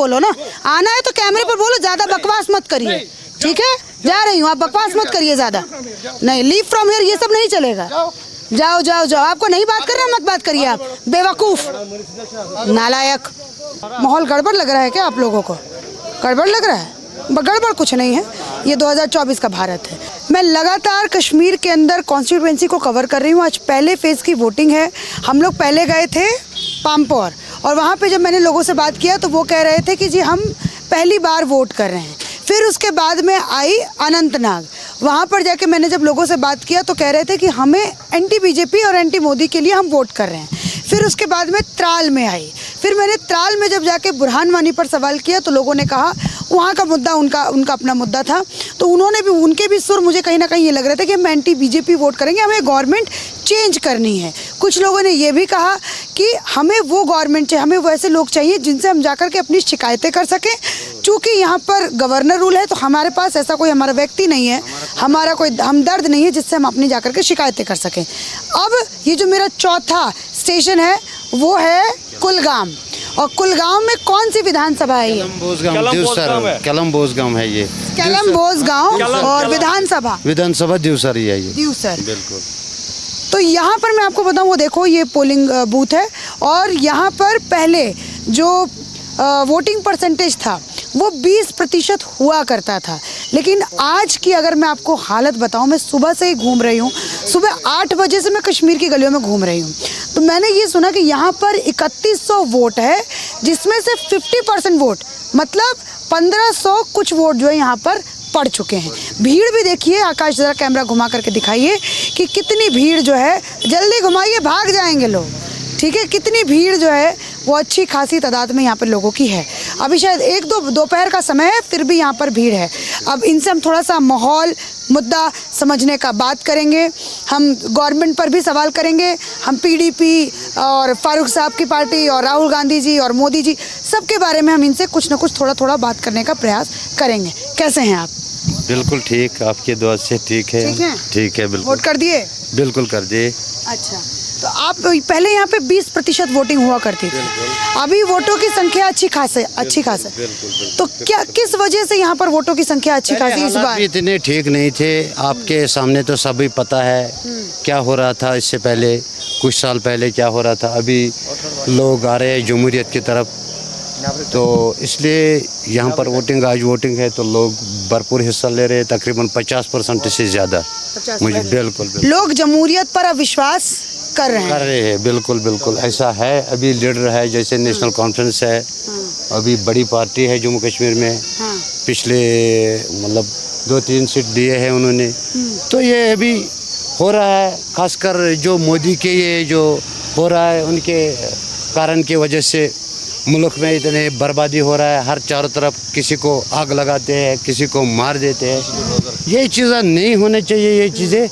बोलो ना, आना है तो कैमरे पर बोलो, ज्यादा बकवास मत करिए, ठीक है? जा रही हूँ, आप बकवास मत करिए ज्यादा। नहीं, लीव फ्रॉम हियर, ये सब नहीं चलेगा। जाओ जाओ जाओ, आपको नहीं बात करना मत बात करिए आप, बेवकूफ, नालायक। माहौल गड़बड़ लग रहा है क्या आप लोगों को? गड़बड़ लग रहा है? गड़बड़ कुछ नहीं है, ये 2024 का भारत है। मैं लगातार कश्मीर के अंदर कॉन्स्टिट्यूएंसी को कवर कर रही हूँ। आज पहले फेज़ की वोटिंग है। हम लोग पहले गए थे पामपोर, और वहाँ पे जब मैंने लोगों से बात किया तो वो कह रहे थे कि जी हम पहली बार वोट कर रहे हैं। फिर उसके बाद में आई अनंतनाग, वहाँ पर जाके मैंने जब लोगों से बात किया तो कह रहे थे कि हमें एंटी बीजेपी और एंटी मोदी के लिए हम वोट कर रहे हैं। फिर उसके बाद में त्राल में आई, फिर मैंने त्राल में जब जाके बुरहान वानी पर सवाल किया तो लोगों ने कहा वहाँ का मुद्दा उनका अपना मुद्दा था, तो उन्होंने भी, उनके भी सुर मुझे कहीं ना कहीं ये लग रहा था कि हम एंटी बीजेपी वोट करेंगे, हमें गवर्नमेंट चेंज करनी है। कुछ लोगों ने ये भी कहा कि हमें वो गवर्नमेंट चाहिए, हमें वैसे लोग चाहिए जिनसे हम जाकर के अपनी शिकायतें कर सकें। चूँकि यहाँ पर गवर्नर रूल है तो हमारे पास ऐसा कोई हमारा व्यक्ति नहीं है, हमारा कोई हमदर्द नहीं है जिससे हम अपनी जाकर के शिकायतें कर सकें। अब ये जो मेरा चौथा स्टेशन है वो है कुलगाम, और कुलगाम में कौन सी विधानसभा है ये? केलम बोसगांव है ये। केलम बोसगांव और विधानसभा दिवसर ही है ये। दिवसर, बिल्कुल। तो यहाँ पर मैं आपको बताऊँ, वो देखो ये पोलिंग बूथ है, और यहाँ पर पहले जो वोटिंग परसेंटेज था वो 20% हुआ करता था, लेकिन आज की अगर मैं आपको हालत बताऊं, मैं सुबह से ही घूम रही हूं, सुबह 8 बजे से मैं कश्मीर की गलियों में घूम रही हूं, तो मैंने ये सुना कि यहाँ पर 3100 वोट है, जिसमें से 50% वोट मतलब 1500 कुछ वोट जो है यहाँ पर पड़ चुके हैं। भीड़ भी देखिए, आकाश जरा कैमरा घुमा करके दिखाइए कि कितनी भीड़ जो है, जल्दी घुमाइए, भाग जाएंगे लोग, ठीक है? कितनी भीड़ जो है वो अच्छी खासी तादाद में यहाँ पर लोगों की है। अभी शायद 1-2 दोपहर का समय है, फिर भी यहाँ पर भीड़ है। अब इनसे हम थोड़ा सा माहौल मुद्दा समझने का बात करेंगे, हम गवर्नमेंट पर भी सवाल करेंगे, हम पीडीपी और फारूक साहब की पार्टी और राहुल गांधी जी और मोदी जी सबके बारे में हम इनसे कुछ ना कुछ थोड़ा थोड़ा बात करने का प्रयास करेंगे। कैसे हैं आप? बिल्कुल ठीक, आपकी दुआ से ठीक है। ठीक है, बिल्कुल। वोट कर दिए? बिल्कुल कर दिए। अच्छा, तो आप पहले यहाँ पे 20% वोटिंग हुआ करती थी, अभी वोटों की संख्या अच्छी खास है। तो क्या, किस वजह से यहाँ पर वोटों की संख्या अच्छी खासी इस बार? इतने ठीक नहीं थे, आपके सामने तो सभी पता है क्या हो रहा था इससे पहले, कुछ साल पहले क्या हो रहा था। अभी लोग आ रहे हैं जमहूरियत की तरफ, तो इसलिए यहाँ पर वोटिंग, आज वोटिंग है तो लोग भरपूर हिस्सा ले रहे हैं, तकरीबन 50% से ज़्यादा। मुझे बिल्कुल लोग जमहूरियत पर अविश्वास कर रहे हैं। बिल्कुल बिल्कुल ऐसा है। अभी लीडर है, जैसे नेशनल कॉन्फ्रेंस है, अभी बड़ी पार्टी है जम्मू कश्मीर में, पिछले मतलब 2-3 सीट दिए हैं उन्होंने, तो ये अभी हो रहा है। खासकर जो मोदी के ये जो हो रहा है, उनके कारण की वजह से मुल्क में इतने बर्बादी हो रहा है, हर चारों तरफ किसी को आग लगाते हैं, किसी को मार देते हैं। ये चीज़ें नहीं होने चाहिए, ये चीज़ें,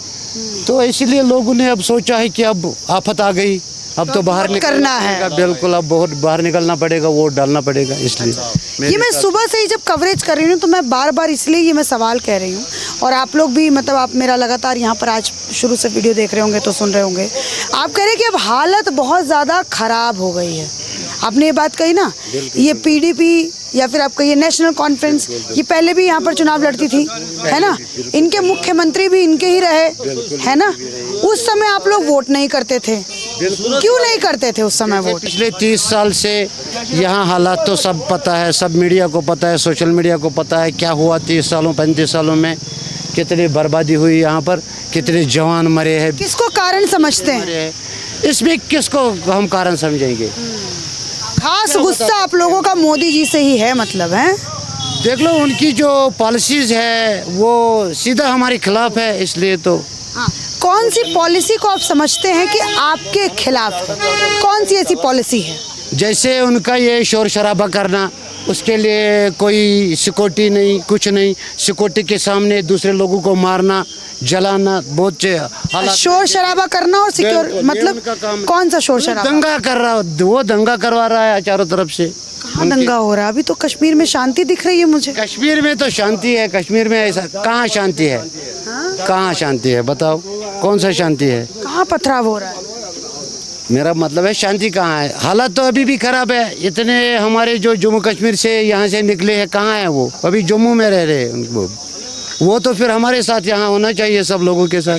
तो इसीलिए लोगों ने अब सोचा है कि अब आफत आ गई, अब तो बाहर करना है। बिल्कुल, अब बहुत बाहर निकलना पड़ेगा, वोट डालना पड़ेगा। इसलिए ये मैं सुबह से ही जब कवरेज कर रही हूँ तो मैं बार बार इसलिए ये मैं सवाल कह रही हूँ, और आप लोग भी मतलब आप मेरा लगातार यहाँ पर आज शुरू से वीडियो देख रहे होंगे तो सुन रहे होंगे, आप कह रहे हैं कि अब हालत बहुत ज़्यादा ख़राब हो गई है। आपने ये बात कही ना, ये पीडीपी या फिर आप कहिए नेशनल कॉन्फ्रेंस, ये पहले भी यहाँ पर चुनाव लड़ती थी, है ना? इनके मुख्यमंत्री भी इनके ही रहे, है ना? उस समय आप लोग वोट नहीं करते थे, क्यों नहीं करते थे उस समय वोट? पिछले 30 साल से यहाँ हालात तो सब पता है, सब मीडिया को पता है, सोशल मीडिया को पता है क्या हुआ 30 सालों 35 सालों में, कितनी बर्बादी हुई यहाँ पर, कितने जवान मरे हैं। किसको कारण समझते हैं इसमें? किसको हम कारण समझेंगे? खास गुस्सा आप लोगों का मोदी जी से ही है, मतलब है? देख लो, उनकी जो पॉलिसीज है वो सीधा हमारे खिलाफ है, इसलिए तो। हाँ, कौन सी पॉलिसी को आप समझते हैं कि आपके खिलाफ है? कौन सी ऐसी पॉलिसी है? जैसे उनका ये शोर शराबा करना, उसके लिए कोई सिक्योरिटी नहीं, कुछ नहीं, सिक्योरिटी के सामने दूसरे लोगों को मारना, जलाना, बहुत शोर शराबा करना और सिक्योर, मतलब कौन सा शोर शराबा? दंगा कर रहा, वो दंगा करवा रहा है चारों तरफ से। कहाँ दंगा हो रहा है? अभी तो कश्मीर में शांति दिख रही है मुझे। कश्मीर में तो शांति है, कश्मीर में ऐसा कहाँ शांति है? कहाँ शांति है बताओ, कौन सा शांति है? कहाँ पथराव हो रहा है? मेरा मतलब है शांति कहाँ है? हालात तो अभी भी खराब है। इतने हमारे जो जम्मू कश्मीर से यहाँ से निकले हैं, कहाँ है वो? अभी जम्मू में रह रहे हैं वो तो फिर हमारे साथ यहाँ होना चाहिए, सब लोगों के साथ।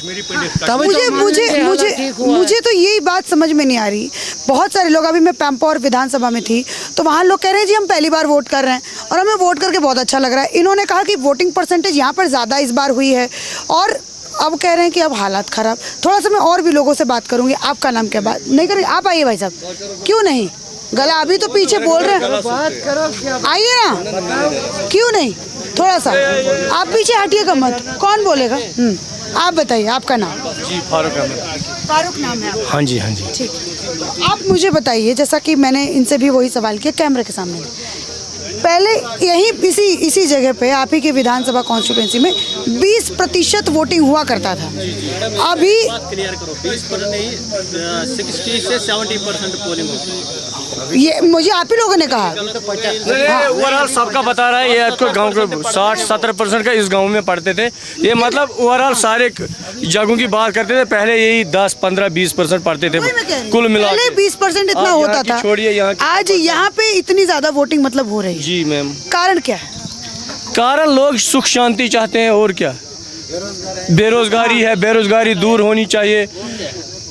मुझे तो यही बात समझ में नहीं आ रही। बहुत सारे लोग, अभी मैं पैम्पौर विधानसभा में थी तो वहाँ लोग कह रहे हैं जी हम पहली बार वोट कर रहे हैं और हमें वोट करके बहुत अच्छा लग रहा है। इन्होंने कहा कि वोटिंग परसेंटेज यहाँ पर ज़्यादा इस बार हुई है और अब कह रहे हैं कि अब हालात ख़राब। थोड़ा सा मैं और भी लोगों से बात करूँगी। आपका नाम क्या? बात नहीं करेंगे? आप आइए भाई साहब। क्यों नहीं? गला अभी तो पीछे बोल रहे हैं, आइए ना। क्यों नहीं? थोड़ा सा आप पीछे हटिएगा मत। कौन बोलेगा? आप बताइए आपका नाम। जी फारूक अहमद। फारूक नाम है आपका? हाँ जी हाँ जी। ठीक। आप मुझे बताइए, जैसा कि मैंने इनसे भी वही सवाल किया कैमरे के सामने, पहले यहीं इसी जगह पे आप ही की विधानसभा कॉन्स्टिट्यूंसी में 20% वोटिंग हुआ करता था। अभी क्लियर करो, 20% नहीं 60 से 70% पोलिंग होती है। ये मुझे आप ही लोगों ने कहा। ओवरऑल सबका बता रहा है। ये आपको गांव के 60-70% का इस गांव में पढ़ते थे। ये मतलब ओवरऑल सारे जगहों की बात करते थे। पहले यही 10-15-20% पढ़ते थे कुल मिला पहले 20% इतना होता था। छोड़िए यहाँ, आज यहाँ पे इतनी ज्यादा वोटिंग मतलब हो रही है। जी मैम। कारण क्या है? कारण लोग सुख शांति चाहते हैं और क्या। बेरोजगारी है, बेरोजगारी दूर होनी चाहिए।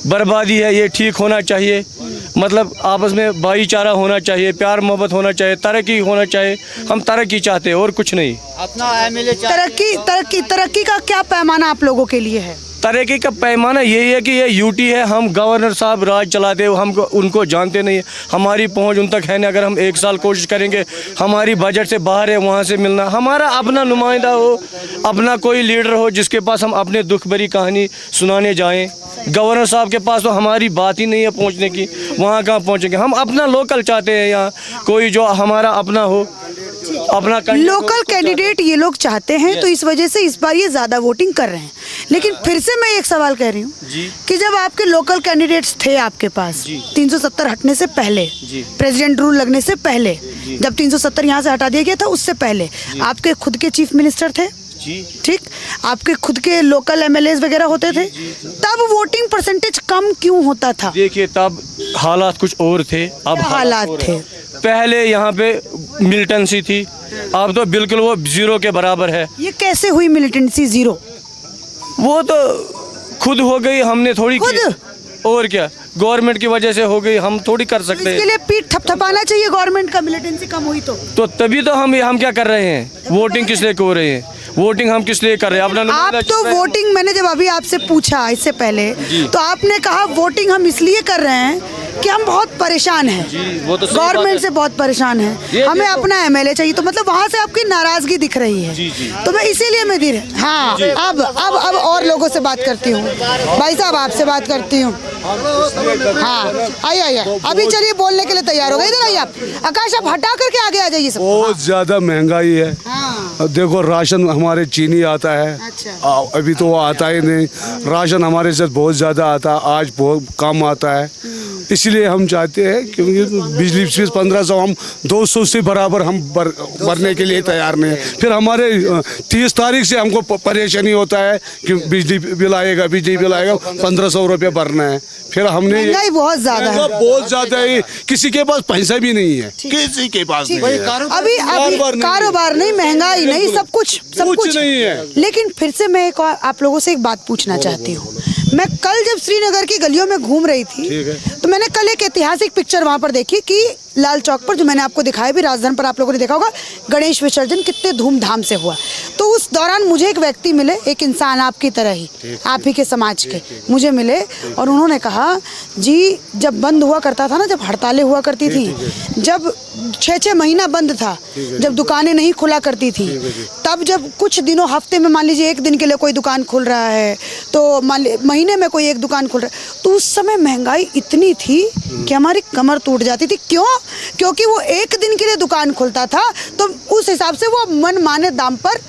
बर्बादी है, ये ठीक होना चाहिए। मतलब आपस में भाईचारा होना चाहिए, प्यार मोहब्बत होना चाहिए, तरक्की होना चाहिए। हम तरक्की चाहते हैं और कुछ नहीं। अपना एमएलए तरक्की का क्या पैमाना आप लोगों के लिए है? तरक्की का पैमाना यही है कि ये यूटी है। हम गवर्नर साहब राज चलाते हैं, हम उनको जानते नहीं है। हमारी पहुंच उन तक है नहीं। अगर हम 1 साल कोशिश करेंगे, हमारी बजट से बाहर है, वहाँ से मिलना। हमारा अपना नुमाइंदा हो, अपना कोई लीडर हो जिसके पास हम अपने दुख भरी कहानी सुनाने जाएं। गवर्नर साहब के पास तो हमारी बात ही नहीं है पहुँचने की, वहाँ कहाँ पहुँचेंगे। हम अपना लोकल चाहते हैं, यहाँ कोई जो हमारा अपना हो, अपना लोकल कैंडिडेट ये लोग चाहते हैं। तो इस वजह से इस बार ये ज़्यादा वोटिंग कर रहे हैं। लेकिन फिर से मैं एक सवाल कह रही हूँ कि जब आपके लोकल कैंडिडेट्स थे आपके पास 370 हटने से पहले, प्रेसिडेंट रूल लगने से पहले, जब 370 यहाँ से हटा दिया गया था उससे पहले आपके खुद के चीफ मिनिस्टर थे, ठीक, आपके खुद के लोकल एमएलएज वगैरह होते थे, तब वोटिंग परसेंटेज कम क्यों होता था? देखिए तब हालात कुछ और थे। अब हालात थे। पहले यहाँ पे मिलिटेंसी थी, अब तो बिल्कुल वो 0 के बराबर है। ये कैसे हुई मिलिटेंसी 0? वो तो खुद हो गई, हमने थोड़ी खुद? और क्या, गवर्नमेंट की वजह से हो गई, हम थोड़ी कर सकते इसके हैं। लिए पीठ थपथपाना चाहिए गवर्नमेंट का, मिलिटेंसी कम हुई तो तभी तो हम क्या कर रहे हैं? वोटिंग किस लिए हो रही है? वोटिंग हम किस लिए कर रहे हैं? अपना आप तो वोटिंग, मैंने जब अभी आपसे पूछा इससे पहले तो आपने कहा वोटिंग हम इसलिए कर रहे हैं कि हम बहुत परेशान हैं, वो तो गवर्नमेंट से बहुत परेशान हैं, हमें अपना एमएलए चाहिए। तो मतलब वहाँ से आपकी नाराजगी दिख रही है। तो मैं इसीलिए मैं धीरे, हाँ, अब और लोगों से बात करती हूँ। भाई साहब आपसे बात करती हूँ। हाँ आइए, अभी चलिए बोलने के लिए तैयार हो गए। इधर आइए आप। आकाश आप हटा करके आगे आ जाइए। सब बहुत ज्यादा महंगाई है। देखो राशन हमारे चीनी आता है। अच्छा। अभी तो वो आता ही नहीं। राशन हमारे साथ बहुत ज़्यादा आता है, आज बहुत कम आता है। इसलिए हम चाहते हैं क्योंकि बिजली फीस 1500 हम 200 से बराबर हम भरने के लिए तैयार नहीं है। फिर हमारे 30 तारीख से हमको परेशानी होता है कि बिजली बिल आएगा 1500 रुपये भरना है। फिर हमने महंगाई बहुत ज्यादा है, बहुत ज़्यादा है। किसी के पास पैसा भी नहीं है, किसी के पास नहीं है। अभी कारोबार नहीं, महंगाई नहीं, सब कुछ नहीं है। लेकिन फिर से मैं एक और आप लोगों से एक बात पूछना चाहती हूँ। मैं कल जब श्रीनगर की गलियों में घूम रही थी तो मैंने कल एक ऐतिहासिक पिक्चर वहाँ पर देखी कि लाल चौक पर, जो मैंने आपको दिखाया भी, राजधानी पर आप लोगों ने देखा होगा, गणेश विसर्जन कितने धूमधाम से हुआ। तो उस दौरान मुझे एक व्यक्ति मिले, एक इंसान आपकी तरह ही, आप ही के समाज के मुझे मिले और उन्होंने कहा जी जब बंद हुआ करता था ना, जब हड़तालें हुआ करती थी, जब 6-6 महीना बंद था, जब दुकानें नहीं खुला करती थी, तब जब कुछ दिनों, हफ्ते में मान लीजिए 1 दिन के लिए कोई दुकान खुल रहा है, तो महीने में कोई 1 दुकान खुल रहा है, तो उस समय महंगाई इतनी थी कि हमारी कमर टूट जाती थी। क्यों? क्योंकि वो 1 दिन के लिए दुकान खुलता था तो उस हिसाब से वो मन माने दाम पर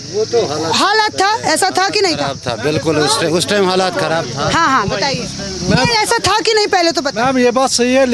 वो तो हालात था। ऐसा था कि नहीं था? बिल्कुल उस टाइम हालात खराब था। हाँ बताइए। ऐसा था कि नहीं? पहले तो बताइए। मैम ये बात सही है,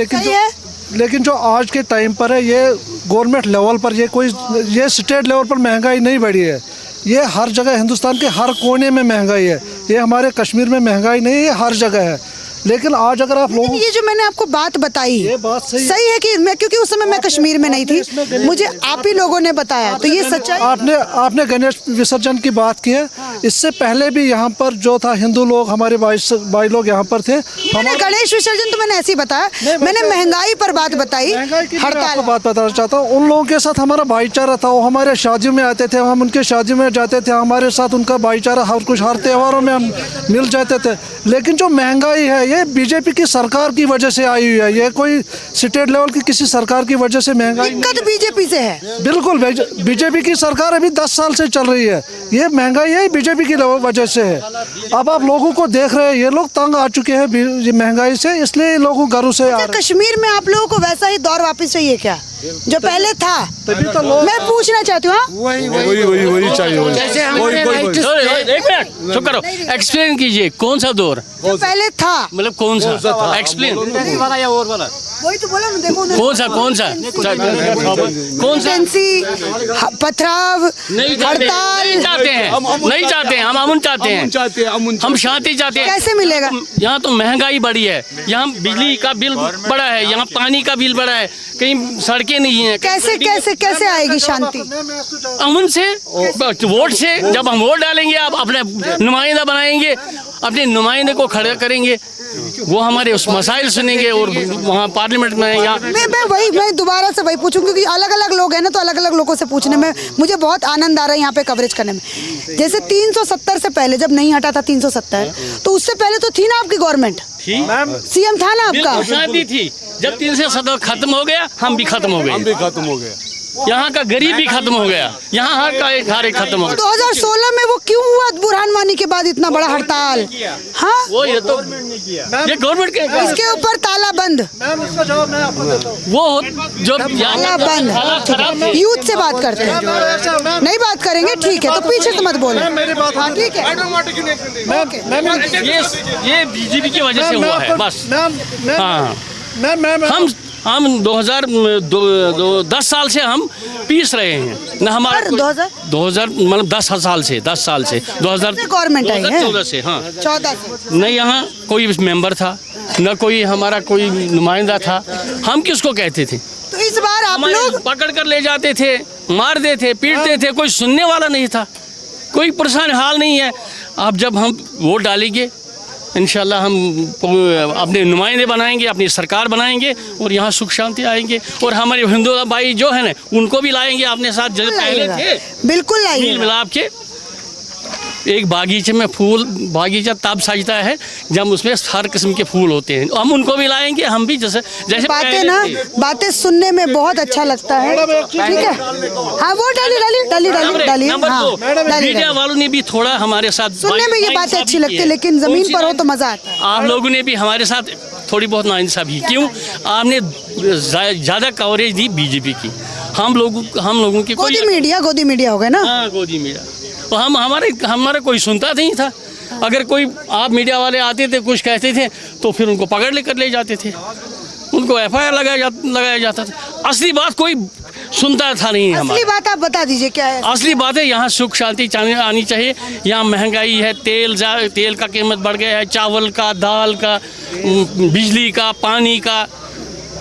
लेकिन जो आज के टाइम पर है, ये गवर्नमेंट लेवल पर ये स्टेट लेवल पर महंगाई नहीं बढ़ी है। ये हर जगह, हिंदुस्तान के हर कोने में महंगाई है। ये हमारे कश्मीर में महंगाई नहीं है, ये हर जगह है। लेकिन आज अगर आप लोगों ये जो मैंने आपको बात बताई ये बात सही सही है कि मैं, क्योंकि उस समय मैं कश्मीर में नहीं थी, मुझे आप ही लोगों ने बताया, तो ये सच्चाई। आपने गणेश विसर्जन की बात की है, इससे पहले भी यहाँ पर जो था हिंदू लोग, हमारे भाई लोग यहाँ पर थे। मैंने गणेश विसर्जन तो मैंने ऐसे ही बताया, मैंने महंगाई पर बात बताई, हड़ताल बात बताना चाहता हूँ। उन लोगों के साथ हमारा भाईचारा था, वो हमारे शादियों में आते थे, हम उनके शादी में जाते थे, हमारे साथ उनका भाईचारा हर कुछ, हर त्योहारों में हम मिल जाते थे। लेकिन जो महंगाई है ये बीजेपी की सरकार की वजह से आई हुई है, ये कोई स्टेट लेवल की किसी सरकार की वजह से महंगाई दिक्कत बीजेपी से है। बिल्कुल बीजेपी की सरकार अभी 10 साल से चल रही है, ये महंगाई है बीजेपी की वजह से है। अब आप लोगों को देख रहे हैं, ये लोग तंग आ चुके हैं महंगाई से, इसलिए लोगों घरों से आ रहे हैं। कश्मीर में आप लोगों को वैसा ही दौर वापस चाहिए क्या जो पहले था? तभी तो लोग मैं पूछना चाहती हूँ। वही चाहिए। जैसे हमारे एक मिनट चुप करो, एक्सप्लेन कीजिए कौन सा दौर, जो पहले था, मतलब कौन सा, एक्सप्लेन वही तो बोला ना, देखो ना। कौन सा एजेंसी, पथराव, नहीं चाहते हैं, नहीं चाहते हैं, हम अमन चाहते हैं, हम शांति चाहते हैं। कैसे मिलेगा? यहाँ तो महंगाई बढ़ी है, यहाँ बिजली का बिल बढ़ा है, यहाँ पानी का बिल बढ़ा है, कहीं सड़कें नहीं है। कैसे कैसे कैसे आएगी शांति? अमन से, वोट से। जब हम वोट डालेंगे, आप अपने नुमाइंदा बनाएंगे, अपने नुमाइंदे को खड़ा करेंगे, वो हमारे उस मसाइल सुनेंगे और वहाँ पार्लियामेंट में यहाँ मैं दोबारा से वही पूछूं, क्योंकि अलग अलग लोग हैं ना, तो अलग अलग लोगों से पूछने में मुझे बहुत आनंद आ रहा है यहाँ पे कवरेज करने में। जैसे 370 से पहले जब नहीं हटा था 370, तो उससे पहले तो थी ना आपकी गवर्नमेंट, सीएम था ना आपका। शांति थी। जब 370 खत्म हो गया, हम भी खत्म हो गए, यहाँ का गरीब भी खत्म हो गया, यहाँ हर एक खत्म हो गया। 2016 में वो क्यों हुआ बुरहान वानी के बाद इतना बड़ा हड़ताल? हाँ, वो ये गवर्नमेंट के इसके ऊपर ताला बंद, वो जो ताला बंद। यूथ से बात करते हैं, नहीं बात करेंगे, ठीक है, तो पीछे से मत बोलो। हाँ, ठीक है, ये बीजेपी की वजह से हुआ है बस। हाँ, हम 10 साल से हम पीस रहे हैं ना, हमारा 2000 मतलब 10 साल से 2000 गवर्नमेंट आई है 14 से। हाँ, 14 से नहीं यहाँ कोई मेंबर था, न कोई हमारा कोई नुमाइंदा था, हम किसको कहते थे? तो इस बार आप लोग पकड़ कर ले जाते थे, मारते थे, पीटते थे, कोई सुनने वाला नहीं था, कोई परेशान हाल नहीं है। अब जब हम वोट डालेंगे, इंशाल्लाह हम अपने नुमाइंदे बनाएंगे, अपनी सरकार बनाएंगे और यहाँ सुख शांति आएंगे। और हमारे हिंदू भाई जो है ना, उनको भी लाएंगे अपने साथ, जो पहले थे। बिल्कुल लाइए, मिल मिलाप के एक बागीचे में बागीचा तब सजता है जब उसमें हर किस्म के फूल होते हैं, हम उनको भी लाएंगे। हम भी जैसे बातें ना, बातें सुनने में बहुत अच्छा लगता है, ठीक है। हाँ, वो डालिए। मीडिया वालों ने भी थोड़ा हमारे साथ, सुनने में ये बातें अच्छी लगती है, लेकिन जमीन पर हो तो मजा आता है। आप लोगों ने भी हमारे साथ थोड़ी बहुत नाइंसाफी, क्यों? आपने ज्यादा कवरेज दी बीजेपी की, हम लोगों की गोदी मीडिया हो गया ना। हाँ, गोदी मीडिया। तो हमारा कोई सुनता नहीं था। अगर कोई आप मीडिया वाले आते थे, कुछ कहते थे, तो फिर उनको पकड़ लेकर ले जाते थे, उनको FIR लगाया जाता था। असली बात कोई सुनता था नहीं। असली बात आप बता दीजिए क्या है? असली बात है, यहाँ सुख शांति आनी चाहिए। यहाँ महंगाई है, तेल का कीमत बढ़ गया है, चावल का, दाल का, बिजली का, पानी का।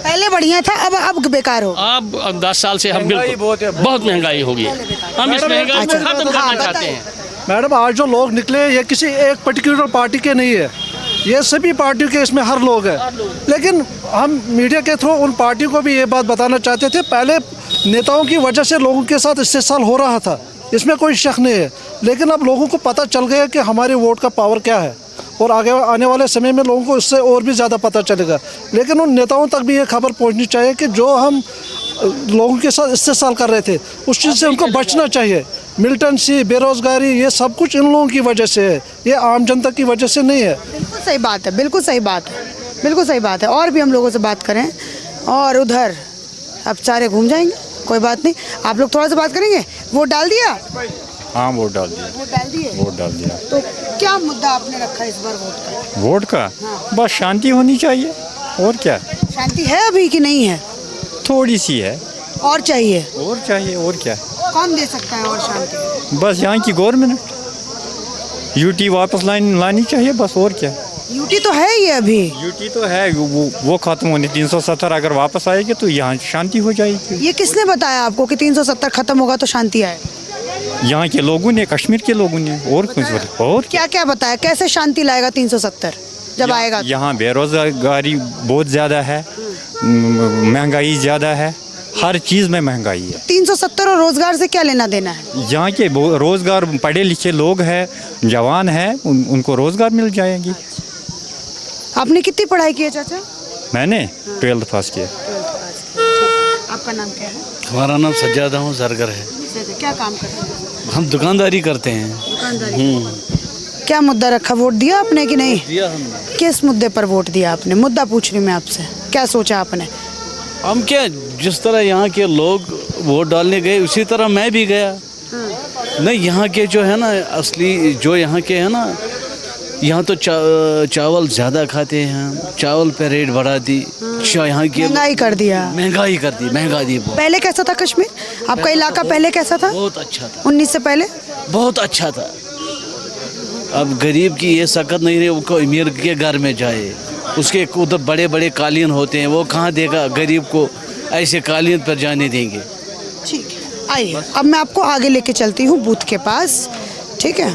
पहले बढ़िया था, अब बेकार हो। अब 10 साल से हम बिल्कुल बहुत महंगाई हो गई है, हम इस महंगाई को खत्म करना चाहते हैं। मैडम, आज जो लोग निकले, ये किसी एक पर्टिकुलर पार्टी के नहीं है, ये सभी पार्टियों के इसमें हर लोग हैं। लेकिन हम मीडिया के थ्रू उन पार्टियों को भी ये बात बताना चाहते थे, पहले नेताओं की वजह से लोगों के साथ इस्तेसाल हो रहा था, इसमें कोई शक नहीं है। लेकिन अब लोगों को पता चल गया कि हमारे वोट का पावर क्या है, और आगे आने वाले समय में लोगों को इससे और भी ज़्यादा पता चलेगा। लेकिन उन नेताओं तक भी ये खबर पहुंचनी चाहिए कि जो हम लोगों के साथ इस्तेसाल कर रहे थे, उस चीज़ से उनको बचना चाहिए। मिलिटेंसी, बेरोज़गारी, ये सब कुछ इन लोगों की वजह से है, ये आम जनता की वजह से नहीं है। बिल्कुल सही बात है, बिल्कुल सही बात है। और भी हम लोगों से बात करें, और उधर अब सारे घूम जाएंगे, कोई बात नहीं। आप लोग थोड़ा सा बात करेंगे। वोट डाल दिया? हाँ, वोट डाल दिया। तो क्या मुद्दा आपने रखा इस बार वोट का? हाँ। बस शांति होनी चाहिए, और क्या। शांति है अभी कि नहीं है? थोड़ी सी है, और चाहिए, और क्या। कौन दे सकता है और शांति? बस यहाँ की गवर्नमेंट यूटी वापस लानी चाहिए, बस, और क्या। यूटी तो है ही अभी। यूटी तो है, वो खत्म होने 370 अगर वापस आएगी तो यहाँ शांति हो जाएगी। ये किसने बताया आपको कि 370 खत्म होगा तो शांति आएगी? यहाँ के लोगों ने, कश्मीर के लोगों ने। और कुछ और क्या क्या बताया, कैसे शांति लाएगा 370 जब आएगा? यहाँ बेरोजगारी बहुत ज़्यादा है, महंगाई ज़्यादा है, हर चीज़ में महंगाई है। 370 और रोजगार से क्या लेना देना है? यहाँ के रोजगार, पढ़े लिखे लोग हैं, जवान हैं, उनको रोजगार मिल जाएगी। आपने कितनी पढ़ाई की है चाचा? मैंने 12th पास किया। आपका नाम क्या है? हमारा नाम सज्जादा हूँ, जरगर है। क्या काम करते हैं? हम दुकानदारी करते हैं। दुकानदारी। क्या मुद्दा रखा, वोट दिया आपने कि नहीं? दिया हमने। किस मुद्दे पर वोट दिया आपने? मुद्दा पूछ रही मैं आपसे, क्या सोचा आपने? हम क्या, जिस तरह यहाँ के लोग वोट डालने गए उसी तरह मैं भी गया। नहीं, यहाँ के जो है ना असली, जो यहाँ के है ना, यहाँ तो चावल ज़्यादा खाते हैं, चावल पे रेट बढ़ा दी, यहाँ की महंगाई कर दिया। महंगाई कर दी, महंगा दी बहुत। पहले कैसा था कश्मीर? आपका इलाका पहले कैसा था? बहुत अच्छा था। 19 से पहले बहुत अच्छा था। अब गरीब की ये सकत नहीं रही, उनको अमीर के घर में जाए, उसके उधर बड़े बड़े कालीन होते हैं, वो कहाँ देगा गरीब को, ऐसे कालीन पर जाने देंगे। ठीक है, आइए अब मैं आपको आगे लेके चलती हूँ बूथ के पास, ठीक है?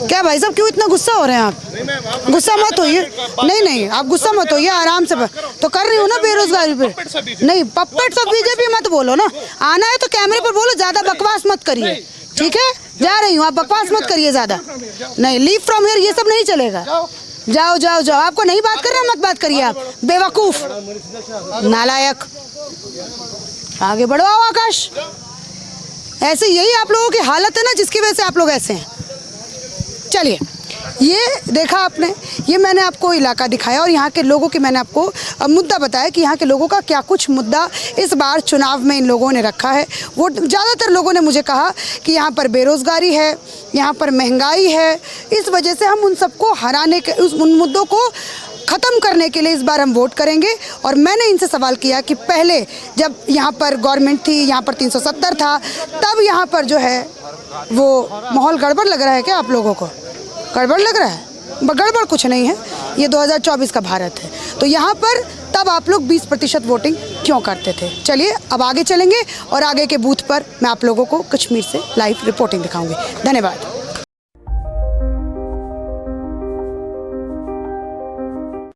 क्या भाई साहब, क्यों इतना गुस्सा हो रहे हैं आप? गुस्सा मत होइए, नहीं आप गुस्सा मत होइए, आराम से तो कर रही हूँ ना बेरोजगारी पे। नहीं, पप्पेट सब बीजेपी मत बोलो ना, आना है तो कैमरे पर बोलो, ज़्यादा बकवास मत करिए, ठीक है? जा रही हूँ, आप बकवास मत करिए ज़्यादा। नहीं, लीव फ्रॉम हियर ये सब नहीं चलेगा। जाओ जाओ जाओ, आपको नहीं बात करना मत बात करिए आप, बेवकूफ, नालायक। आगे बढ़ो आकाश। ऐसे यही आप लोगों की हालत है ना, जिसकी वजह से आप लोग ऐसे हैं। चलिए, ये देखा आपने, ये मैंने आपको इलाका दिखाया और यहाँ के लोगों की मैंने आपको मुद्दा बताया कि यहाँ के लोगों का क्या कुछ मुद्दा इस बार चुनाव में इन लोगों ने रखा है। वो ज़्यादातर लोगों ने मुझे कहा कि यहाँ पर बेरोज़गारी है, यहाँ पर महंगाई है, इस वजह से हम उन सबको हराने के, उन मुद्दों को ख़त्म करने के लिए इस बार हम वोट करेंगे। और मैंने इनसे सवाल किया कि पहले जब यहाँ पर गवर्नमेंट थी, यहाँ पर 370 था, तब यहाँ पर जो है वो माहौल गड़बड़ लग रहा है क्या आप लोगों को? गड़बड़ लग रहा है? गड़बड़ कुछ नहीं है, ये 2024 का भारत है। तो यहाँ पर तब आप लोग 20% वोटिंग क्यों करते थे? चलिए अब आगे चलेंगे और आगे के बूथ पर मैं आप लोगों को कश्मीर से लाइव रिपोर्टिंग दिखाऊंगी। धन्यवाद।